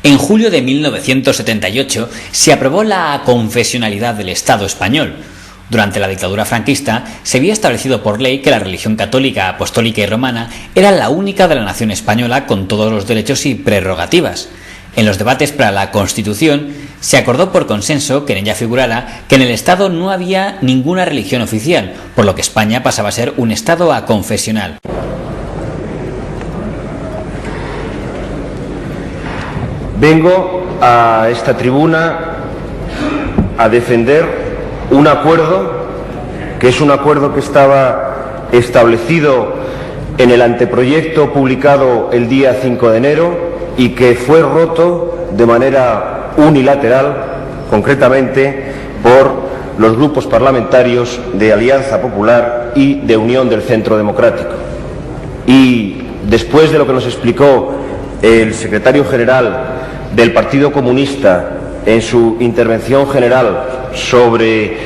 En julio de 1978 se aprobó la confesionalidad del Estado español. Durante la dictadura franquista se había establecido por ley que la religión católica, apostólica y romana era la única de la nación española con todos los derechos y prerrogativas. En los debates para la Constitución se acordó por consenso que en ella figurara que en el Estado no había ninguna religión oficial, por lo que España pasaba a ser un Estado aconfesional. Vengo a esta tribuna a defender un acuerdo que es un acuerdo que estaba establecido en el anteproyecto publicado el día 5 de enero y que fue roto de manera unilateral, concretamente por los grupos parlamentarios de Alianza Popular y de Unión del Centro Democrático. Y después de lo que nos explicó el secretario general del Partido Comunista en su intervención general sobre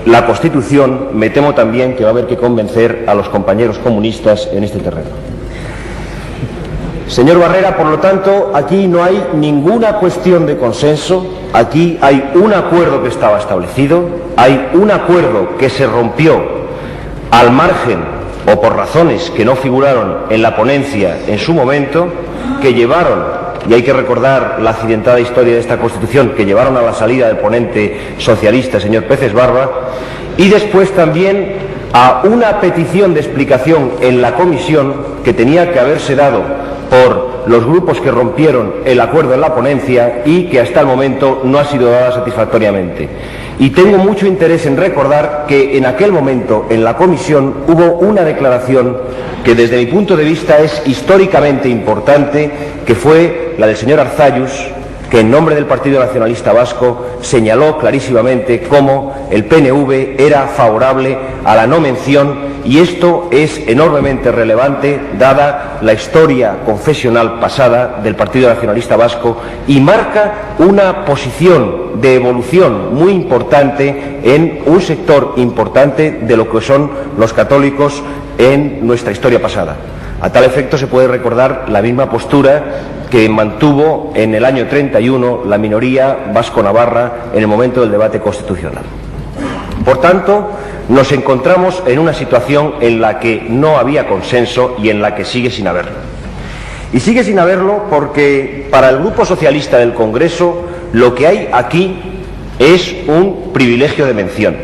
la Constitución, me temo también que va a haber que convencer a los compañeros comunistas en este terreno. Señor Barrera, por lo tanto, aquí no hay ninguna cuestión de consenso, aquí hay un acuerdo que estaba establecido, hay un acuerdo que se rompió al margen o por razones que no figuraron en la ponencia en su momento, que llevaron, y hay que recordar la accidentada historia de esta Constitución, que llevaron a la salida del ponente socialista, señor Peces Barba, y después también a una petición de explicación en la comisión que tenía que haberse dado por los grupos que rompieron el acuerdo en la ponencia y que hasta el momento no ha sido dada satisfactoriamente. Y tengo mucho interés en recordar que en aquel momento en la comisión hubo una declaración que desde mi punto de vista es históricamente importante, que fue la del señor Arzallus, que en nombre del Partido Nacionalista Vasco señaló clarísimamente cómo el PNV era favorable a la no mención, y esto es enormemente relevante dada la historia confesional pasada del Partido Nacionalista Vasco y marca una posición de evolución muy importante en un sector importante de lo que son los católicos en nuestra historia pasada. A tal efecto se puede recordar la misma postura que mantuvo en el año 31 la minoría vasco-navarra en el momento del debate constitucional. Por tanto, nos encontramos en una situación en la que no había consenso y en la que sigue sin haberlo. Y sigue sin haberlo porque para el Grupo Socialista del Congreso lo que hay aquí es un privilegio de mención.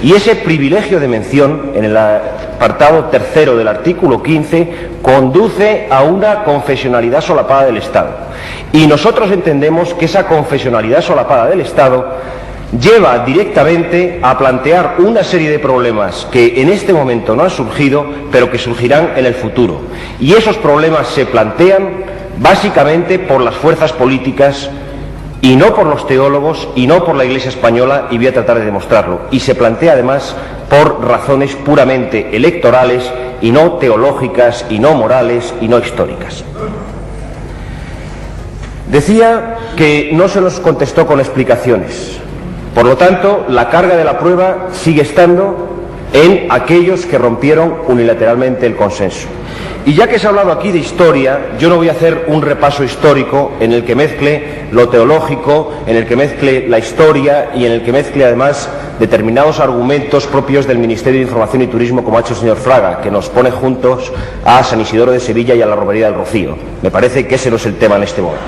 Y ese privilegio de mención, en el apartado tercero del artículo 15, conduce a una confesionalidad solapada del Estado. Y nosotros entendemos que esa confesionalidad solapada del Estado lleva directamente a plantear una serie de problemas que en este momento no han surgido, pero que surgirán en el futuro. Y esos problemas se plantean básicamente por las fuerzas políticas y no por los teólogos y no por la Iglesia española, y voy a tratar de demostrarlo. Y se plantea además por razones puramente electorales y no teológicas y no morales y no históricas. Decía que no se nos contestó con explicaciones. Por lo tanto, la carga de la prueba sigue estando en aquellos que rompieron unilateralmente el consenso. Y ya que se ha hablado aquí de historia, yo no voy a hacer un repaso histórico en el que mezcle lo teológico, en el que mezcle la historia y en el que mezcle además determinados argumentos propios del Ministerio de Información y Turismo, como ha hecho el señor Fraga, que nos pone juntos a San Isidoro de Sevilla y a la Romería del Rocío. Me parece que ese no es el tema en este momento.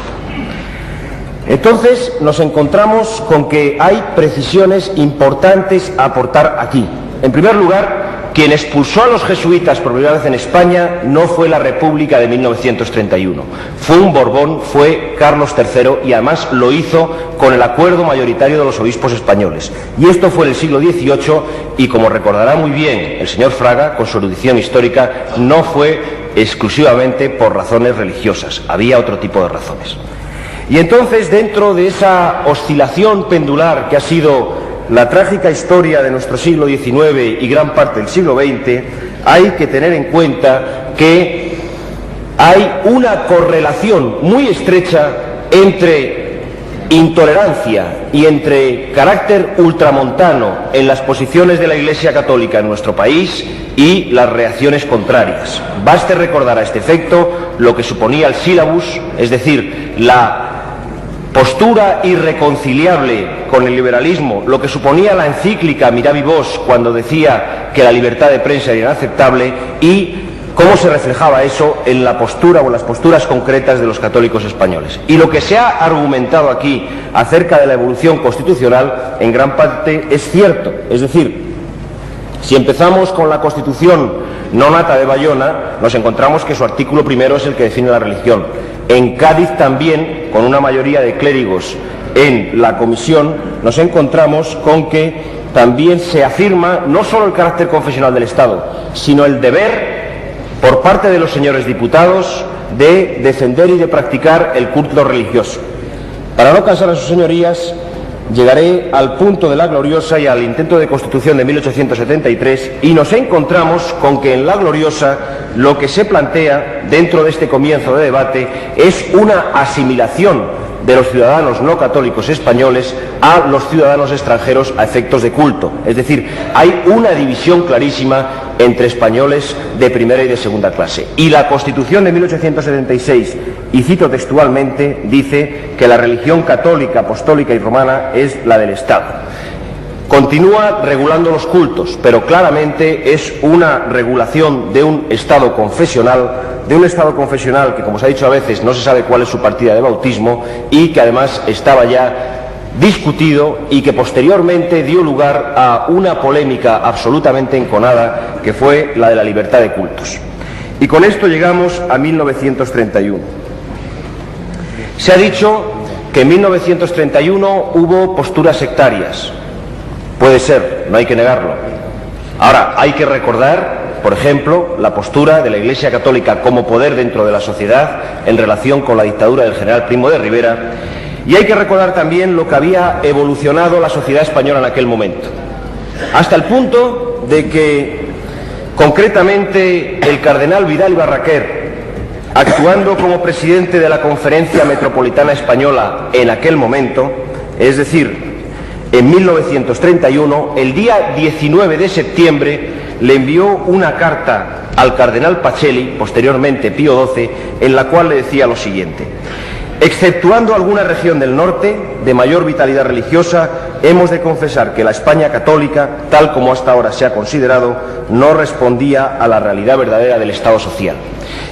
Entonces nos encontramos con que hay precisiones importantes a aportar aquí. En primer lugar, quien expulsó a los jesuitas por primera vez en España no fue la República de 1931, fue un Borbón, fue Carlos III, y además lo hizo con el acuerdo mayoritario de los obispos españoles. Y esto fue en el siglo XVIII y, como recordará muy bien el señor Fraga, con su erudición histórica, no fue exclusivamente por razones religiosas, había otro tipo de razones. Y entonces, dentro de esa oscilación pendular que ha sido la trágica historia de nuestro siglo XIX y gran parte del siglo XX, hay que tener en cuenta que hay una correlación muy estrecha entre intolerancia y entre carácter ultramontano en las posiciones de la Iglesia Católica en nuestro país y las reacciones contrarias. Baste recordar a este efecto lo que suponía el sílabus, es decir, la postura irreconciliable con el liberalismo, lo que suponía la encíclica Miravi Vos cuando decía que la libertad de prensa era inaceptable, y cómo se reflejaba eso en la postura o en las posturas concretas de los católicos españoles. Y lo que se ha argumentado aquí acerca de la evolución constitucional en gran parte es cierto. Es decir, si empezamos con la Constitución no nata de Bayona, nos encontramos que su artículo primero es el que define la religión. En Cádiz también, con una mayoría de clérigos en la comisión, nos encontramos con que también se afirma no solo el carácter confesional del Estado, sino el deber por parte de los señores diputados de defender y de practicar el culto religioso. Para no cansar a sus señorías, llegaré al punto de la Gloriosa y al intento de Constitución de 1873, y nos encontramos con que en la Gloriosa lo que se plantea dentro de este comienzo de debate es una asimilación de los ciudadanos no católicos españoles a los ciudadanos extranjeros a efectos de culto. Es decir, hay una división clarísima entre españoles de primera y de segunda clase. Y la Constitución de 1876, y cito textualmente, dice que la religión católica, apostólica y romana es la del Estado. Continúa regulando los cultos, pero claramente es una regulación de un Estado confesional, que, como se ha dicho a veces, no se sabe cuál es su partida de bautismo, y que además estaba ya discutido y que posteriormente dio lugar a una polémica absolutamente enconada, que fue la de la libertad de cultos. Y con esto llegamos a 1931. Se ha dicho que en 1931 hubo posturas sectarias. Puede ser, no hay que negarlo. Ahora, hay que recordar, por ejemplo, la postura de la Iglesia Católica como poder dentro de la sociedad en relación con la dictadura del general Primo de Rivera, y hay que recordar también lo que había evolucionado la sociedad española en aquel momento, hasta el punto de que, concretamente, el cardenal Vidal y Barraquer, actuando como presidente de la Conferencia Metropolitana Española en aquel momento, es decir, en 1931, el día 19 de septiembre, le envió una carta al cardenal Pacelli, posteriormente Pío XII, en la cual le decía lo siguiente: exceptuando alguna región del norte de mayor vitalidad religiosa, hemos de confesar que la España católica, tal como hasta ahora se ha considerado, no respondía a la realidad verdadera del Estado social.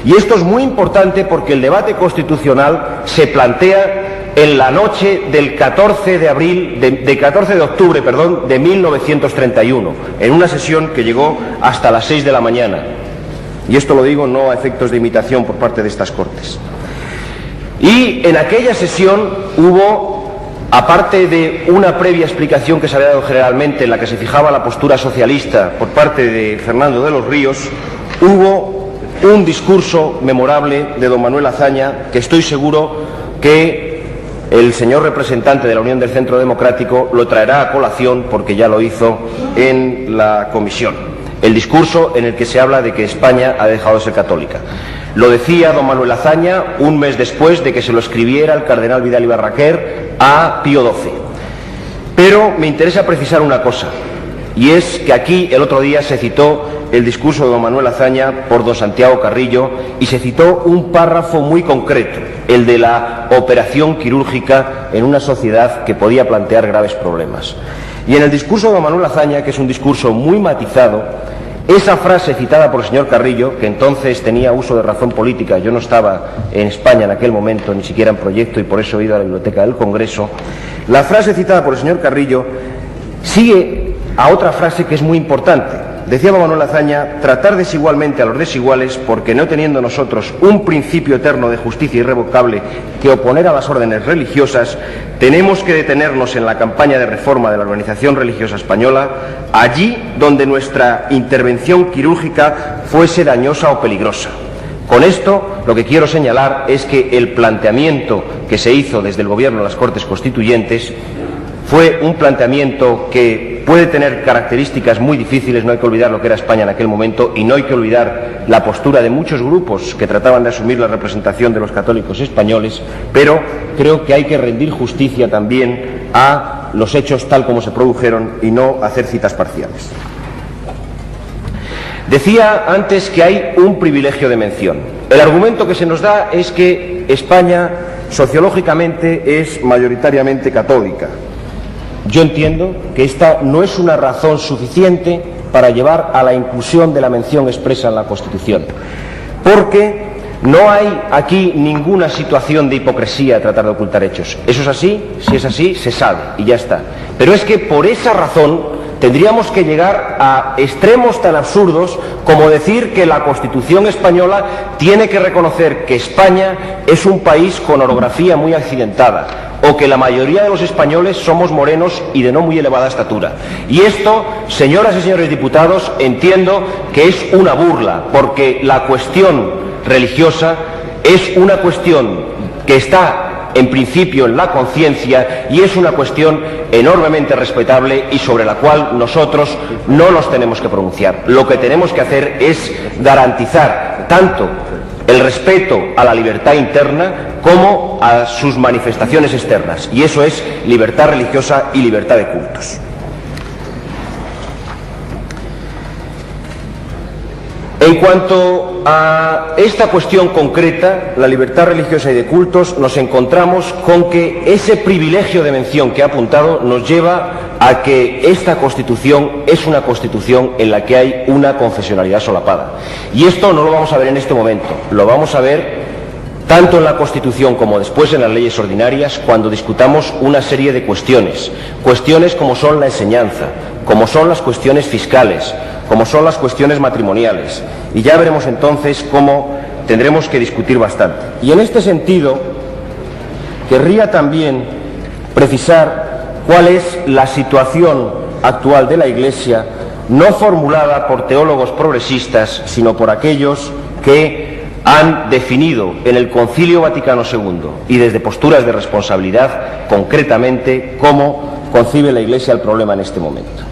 Y esto es muy importante porque el debate constitucional se plantea en la noche del 14 de octubre de 1931, en una sesión que llegó hasta las 6 de la mañana. Y esto lo digo no a efectos de imitación por parte de estas Cortes. Y en aquella sesión hubo, aparte de una previa explicación que se había dado generalmente en la que se fijaba la postura socialista por parte de Fernando de los Ríos, hubo un discurso memorable de don Manuel Azaña, que estoy seguro que el señor representante de la Unión del Centro Democrático lo traerá a colación, porque ya lo hizo en la comisión. El discurso en el que se habla de que España ha dejado de ser católica. Lo decía don Manuel Azaña un mes después de que se lo escribiera el cardenal Vidal y Barraquer a Pío XII. Pero me interesa precisar una cosa, y es que aquí el otro día se citó el discurso de don Manuel Azaña por don Santiago Carrillo, y se citó un párrafo muy concreto, el de la operación quirúrgica en una sociedad que podía plantear graves problemas. Y en el discurso de don Manuel Azaña, que es un discurso muy matizado, esa frase citada por el señor Carrillo, que entonces tenía uso de razón política, yo no estaba en España en aquel momento, ni siquiera en proyecto, y por eso he ido a la biblioteca del Congreso, la frase citada por el señor Carrillo sigue a otra frase que es muy importante. Decía don Manuel Azaña: tratar desigualmente a los desiguales, porque no teniendo nosotros un principio eterno de justicia irrevocable que oponer a las órdenes religiosas, tenemos que detenernos en la campaña de reforma de la organización religiosa española, allí donde nuestra intervención quirúrgica fuese dañosa o peligrosa. Con esto lo que quiero señalar es que el planteamiento que se hizo desde el Gobierno de las Cortes Constituyentes fue un planteamiento que puede tener características muy difíciles. No hay que olvidar lo que era España en aquel momento, y no hay que olvidar la postura de muchos grupos que trataban de asumir la representación de los católicos españoles, pero creo que hay que rendir justicia también a los hechos tal como se produjeron y no hacer citas parciales. Decía antes que hay un privilegio de mención. El argumento que se nos da es que España sociológicamente es mayoritariamente católica. Yo entiendo que esta no es una razón suficiente para llevar a la inclusión de la mención expresa en la Constitución, porque no hay aquí ninguna situación de hipocresía a tratar de ocultar hechos. Eso es así, si es así, se sabe y ya está. Pero es que por esa razón tendríamos que llegar a extremos tan absurdos como decir que la Constitución española tiene que reconocer que España es un país con orografía muy accidentada, o que la mayoría de los españoles somos morenos y de no muy elevada estatura. Y esto, señoras y señores diputados, entiendo que es una burla, porque la cuestión religiosa es una cuestión que está en principio en la conciencia y es una cuestión enormemente respetable y sobre la cual nosotros no nos tenemos que pronunciar. Lo que tenemos que hacer es garantizar tanto el respeto a la libertad interna como a sus manifestaciones externas, y eso es libertad religiosa y libertad de cultos. En cuanto a esta cuestión concreta, la libertad religiosa y de cultos, nos encontramos con que ese privilegio de mención que he apuntado nos lleva a que esta Constitución es una Constitución en la que hay una confesionalidad solapada. Y esto no lo vamos a ver en este momento, lo vamos a ver tanto en la Constitución como después en las leyes ordinarias cuando discutamos una serie de cuestiones como son la enseñanza, como son las cuestiones fiscales, como son las cuestiones matrimoniales, y ya veremos entonces cómo tendremos que discutir bastante. Y en este sentido, querría también precisar cuál es la situación actual de la Iglesia, no formulada por teólogos progresistas, sino por aquellos que han definido en el Concilio Vaticano II y desde posturas de responsabilidad concretamente cómo concibe la Iglesia el problema en este momento.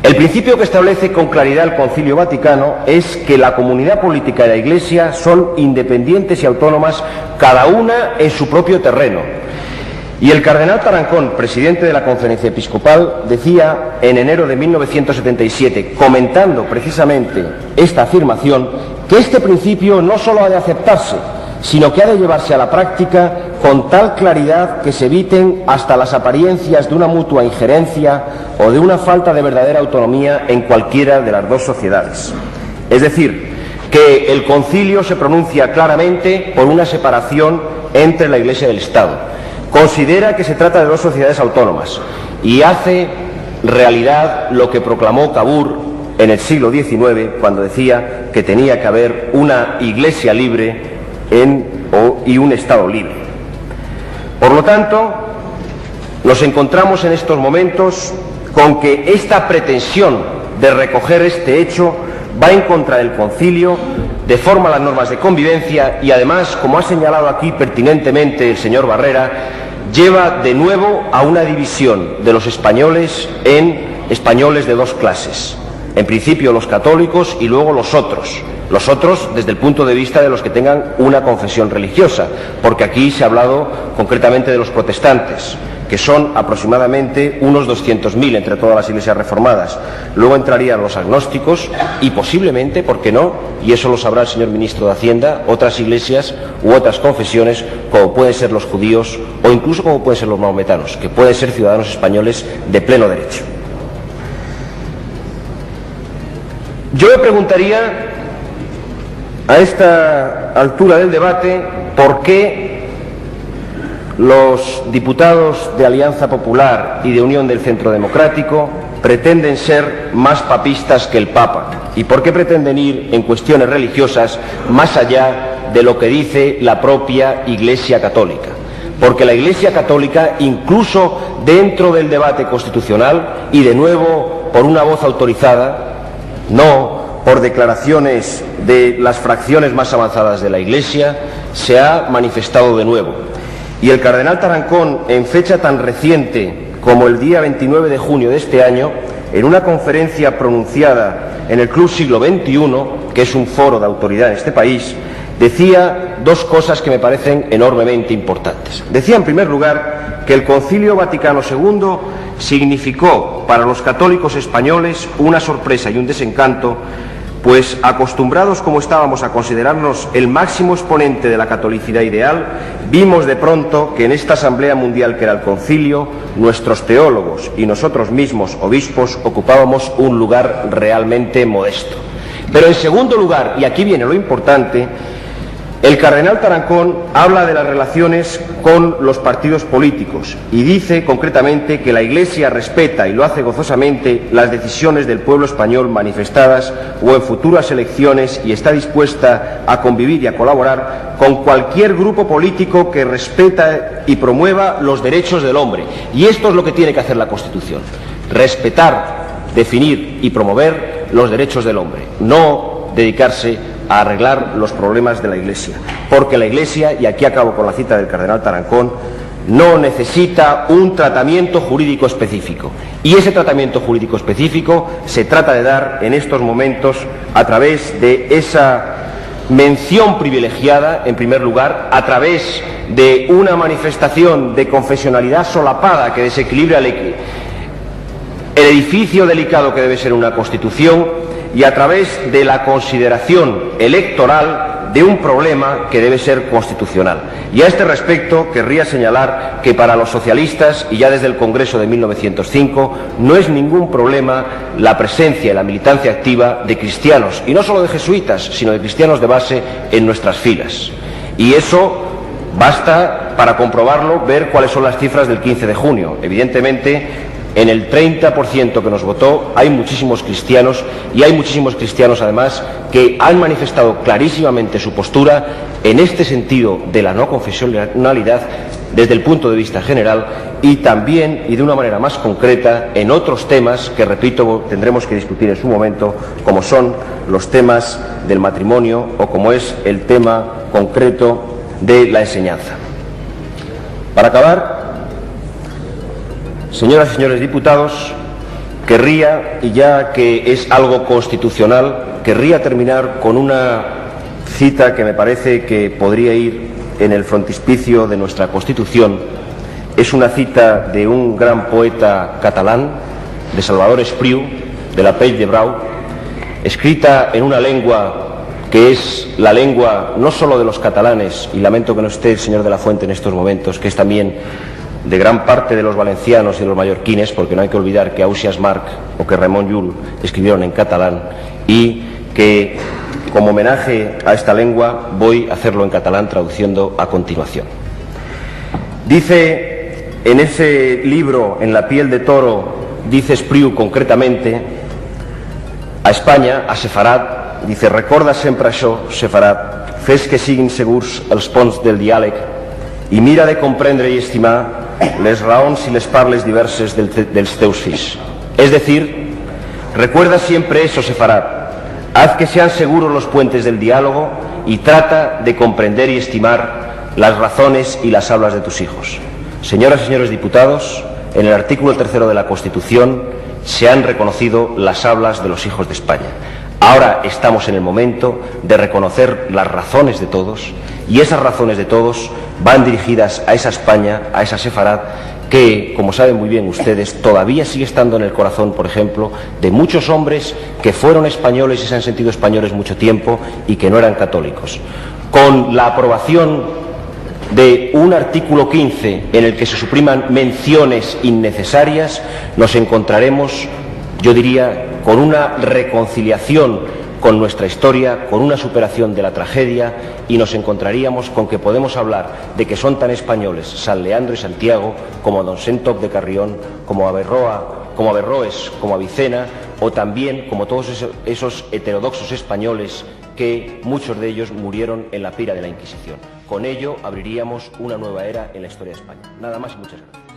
El principio que establece con claridad el Concilio Vaticano es que la comunidad política y la Iglesia son independientes y autónomas, cada una en su propio terreno. Y el cardenal Tarancón, presidente de la Conferencia Episcopal, decía en enero de 1977, comentando precisamente esta afirmación, que este principio no solo ha de aceptarse, sino que ha de llevarse a la práctica con tal claridad que se eviten hasta las apariencias de una mutua injerencia o de una falta de verdadera autonomía en cualquiera de las dos sociedades. Es decir, que el concilio se pronuncia claramente por una separación entre la Iglesia y el Estado. Considera que se trata de dos sociedades autónomas y hace realidad lo que proclamó Cavour en el siglo XIX cuando decía que tenía que haber una Iglesia libre y un Estado libre. Por lo tanto, nos encontramos en estos momentos con que esta pretensión de recoger este hecho va en contra del concilio, deforma las normas de convivencia y además, como ha señalado aquí pertinentemente el señor Barrera, lleva de nuevo a una división de los españoles en españoles de dos clases. En principio los católicos y luego los otros desde el punto de vista de los que tengan una confesión religiosa, porque aquí se ha hablado concretamente de los protestantes, que son aproximadamente unos 200.000 entre todas las iglesias reformadas. Luego entrarían los agnósticos y posiblemente, ¿por qué no?, y eso lo sabrá el señor ministro de Hacienda, otras iglesias u otras confesiones como pueden ser los judíos o incluso como pueden ser los mahometanos, que pueden ser ciudadanos españoles de pleno derecho. Yo me preguntaría a esta altura del debate por qué los diputados de Alianza Popular y de Unión del Centro Democrático pretenden ser más papistas que el Papa y por qué pretenden ir en cuestiones religiosas más allá de lo que dice la propia Iglesia Católica. Porque la Iglesia Católica, incluso dentro del debate constitucional y de nuevo por una voz autorizada, no por declaraciones de las fracciones más avanzadas de la Iglesia, se ha manifestado de nuevo. Y el cardenal Tarancón, en fecha tan reciente como el día 29 de junio de este año, en una conferencia pronunciada en el Club Siglo XXI, que es un foro de autoridad en este país, decía dos cosas que me parecen enormemente importantes. Decía, en primer lugar, que el Concilio Vaticano II significó para los católicos españoles una sorpresa y un desencanto pues acostumbrados como estábamos a considerarnos el máximo exponente de la catolicidad ideal, vimos de pronto que en esta Asamblea Mundial que era el Concilio, nuestros teólogos y nosotros mismos, obispos, ocupábamos un lugar realmente modesto. Pero en segundo lugar, y aquí viene lo importante, el cardenal Tarancón habla de las relaciones con los partidos políticos y dice concretamente que la Iglesia respeta, y lo hace gozosamente, las decisiones del pueblo español manifestadas o en futuras elecciones, y está dispuesta a convivir y a colaborar con cualquier grupo político que respeta y promueva los derechos del hombre. Y esto es lo que tiene que hacer la Constitución: respetar, definir y promover los derechos del hombre, no dedicarse a arreglar los problemas de la Iglesia, porque la Iglesia, y aquí acabo con la cita del cardenal Tarancón, no necesita un tratamiento jurídico específico, y ese tratamiento jurídico específico se trata de dar en estos momentos a través de esa mención privilegiada, en primer lugar, a través de una manifestación de confesionalidad solapada que desequilibra el edificio delicado que debe ser una Constitución, y a través de la consideración electoral de un problema que debe ser constitucional. Y a este respecto querría señalar que para los socialistas, y ya desde el Congreso de 1905, no es ningún problema la presencia y la militancia activa de cristianos, y no solo de jesuitas, sino de cristianos de base en nuestras filas. Y eso basta para comprobarlo, ver cuáles son las cifras del 15 de junio. Evidentemente, en el 30% que nos votó hay muchísimos cristianos, y hay muchísimos cristianos además que han manifestado clarísimamente su postura en este sentido de la no confesionalidad desde el punto de vista general, y también, y de una manera más concreta, en otros temas que, repito, tendremos que discutir en su momento, como son los temas del matrimonio o como es el tema concreto de la enseñanza. Para acabar, señoras y señores diputados, querría, y ya que es algo constitucional, querría terminar con una cita que me parece que podría ir en el frontispicio de nuestra Constitución. Es una cita de un gran poeta catalán, de Salvador Espriu, de la Pell de Brau, escrita en una lengua que es la lengua no solo de los catalanes, y lamento que no esté el señor de la Fuente en estos momentos, que es también de gran parte de los valencianos y de los mallorquines, porque no hay que olvidar que Ausiàs March o que Ramon Llull escribieron en catalán, y que como homenaje a esta lengua voy a hacerlo en catalán, traduciendo a continuación. Dice en ese libro, En la piel de toro, dice Espriu concretamente a Espanya, a Sefarad, dice: recorda sempre això, Sefarad, fes que siguin segurs els ponts del diàleg i mira de comprendre i estimar les raons y les parles diverses dels teus fills. Es decir, recuerda siempre eso, Sefarad, haz que sean seguros los puentes del diálogo y trata de comprender y estimar las razones y las hablas de tus hijos. Señoras y señores diputados, en el artículo 3 de la Constitución se han reconocido las hablas de los hijos de España. Ahora estamos en el momento de reconocer las razones de todos, y esas razones de todos van dirigidas a esa España, a esa Sefarad, que, como saben muy bien ustedes, todavía sigue estando en el corazón, por ejemplo, de muchos hombres que fueron españoles y se han sentido españoles mucho tiempo y que no eran católicos. Con la aprobación de un artículo 15 en el que se supriman menciones innecesarias, nos encontraremos, yo diría, con una reconciliación con nuestra historia, con una superación de la tragedia, y nos encontraríamos con que podemos hablar de que son tan españoles San Leandro y Santiago como Don Sentop de Carrión, como Averroes, como Avicena, o también como todos esos heterodoxos españoles que muchos de ellos murieron en la pira de la Inquisición. Con ello abriríamos una nueva era en la historia de España. Nada más y muchas gracias.